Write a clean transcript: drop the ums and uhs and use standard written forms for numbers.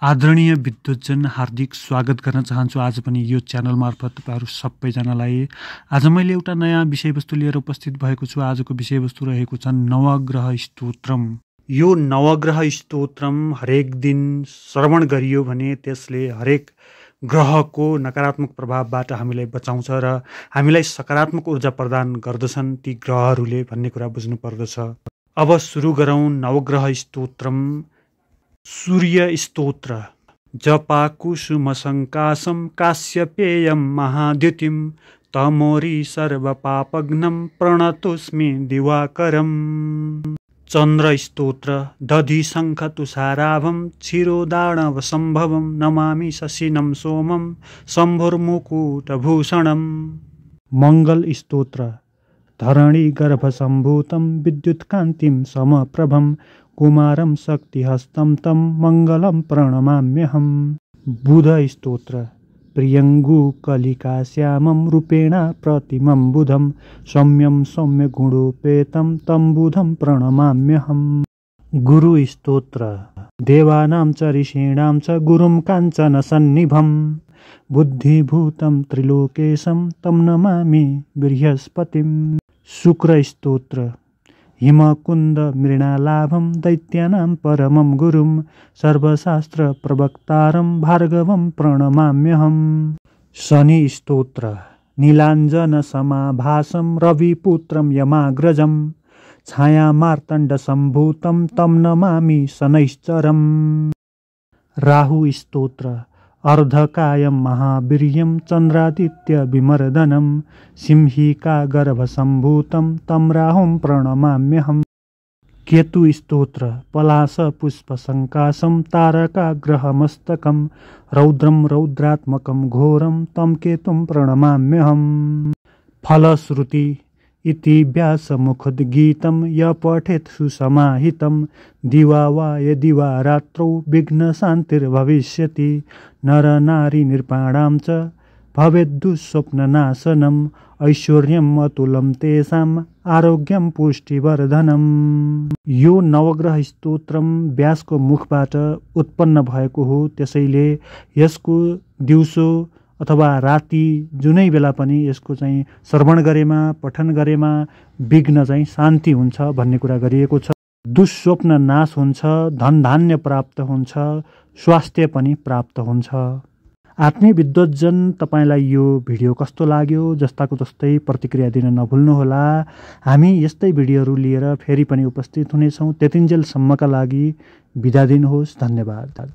आदरणीय विद्वतजन, हार्दिक स्वागत गर्न चाहन्छु आज पनि यो च्यानल मार्फत तपाईहरु सबैजनालाई। आज मैले एउटा नयाँ विषयवस्तु लिएर उपस्थित भएको छु। आजको विषयवस्तु रहेको छ नवग्रह स्तोत्रम। यो नवग्रह स्तोत्रम हरेक दिन श्रवण गरियो भने त्यसले हरेक ग्रहको नकारात्मक प्रभावबाट हामीलाई बचाउँछ र हामीलाई सकारात्मक ऊर्जा प्रदान गर्दछन् ती ग्रहहरूले भन्ने कुरा बुझ्नु पर्दछ। अब सुरु गरौँ नवग्रह स्तोत्रम। सूर्य स्तोत्र। जपा कुसुम संकाशम काश्यपेयम महाद्युतिम तमोरी सर्व पापघ्नं प्रणतोस्मि दिवाकरम। चंद्र स्तोत्र। दधि शंख तुषाराभं क्षीरोदार्णव संभवं नमामि शशिनं सोमं शंभुर्मुकुटभूषणम्। मंगल स्तोत्र। धरणी गर्भ संभूतं विद्युत्कान्तिं समप्रभं कुमारं शक्तिहस्तं तं मंगलं प्रणमाम्यहम्। बुध स्तोत्र। प्रियंगु कलिका श्यामं रूपेण प्रतिमं बुधं सौम्यं सौम्य गुणोपेतं तं बुधं प्रणमाम्यहम्। गुरु स्तोत्र। देवानां च ऋषीणां च गुरुं काञ्चन सन्निभं बुद्धिभूतं त्रिलोकेशं तं नमामि बृहस्पतिम्। शुक्र स्तोत्र। हिमकुंद मृणालाभं दैत्यानां परमं गुरुं सर्वशास्त्र प्रवक्तारं भार्गवं प्रणमाम्यहम्। शनि स्तोत्र। नीलांजन समाभासं रविपुत्रं यमाग्रजं छाया मार्तंड संभूतं तं नमामि शनैश्चरम्। राहु स्तोत्र। अर्धकायं महावीर्यं चंद्रादित्य विमर्दनं सिंहिका गर्भ संभूतं तं राहुं प्रणमाम्यहम्। केतु स्तोत्र। पलाश पुष्प संकाशं तारकाग्रहमस्तकं रौद्रं रौद्रात्मकं घोरं तं केतुं प्रणमाम्यहम्। फलश्रुति। इति व्यासमुखोद्गीतं य पठेत् सुसमाहितं दिवा वा यदि वा रात्रौ विघ्नशान्तिर्भविष्यति नरनारी नृपाणां च भवेद्दुःस्वप्ननाशनम् ऐश्वर्यम् अतुलं तेषाम् आरोग्यं पुष्टिवर्धनम्। यो नवग्रह स्तोत्रम व्यासको मुखबाट उत्पन्न भएको हो। त्यसैले यसको दिउँसो अथवा राति जुनै बेला पनि यसको चाहिँ श्रवण गरेमा पठन गरेमा विघ्न चाहिँ शान्ति हुन्छ भन्ने कुरा गरिएको छ। दुःस्वप्न नाश हुन्छ, धन धान्य प्राप्त हुन्छ, स्वास्थ्य पनि प्राप्त हुन्छ। आत्मीय विद्वतजन, तपाईलाई यो भिडियो कस्तो लाग्यो जस्ताको तस्तै प्रतिक्रिया दिन नभुल्नुहोला। हामी यस्तै भिडियोहरू लिएर फेरि पनि उपस्थित हुनेछौँ। त्यतिन्जेलसम्मका लागि बिदा दिनुहोस्। धन्यवाद।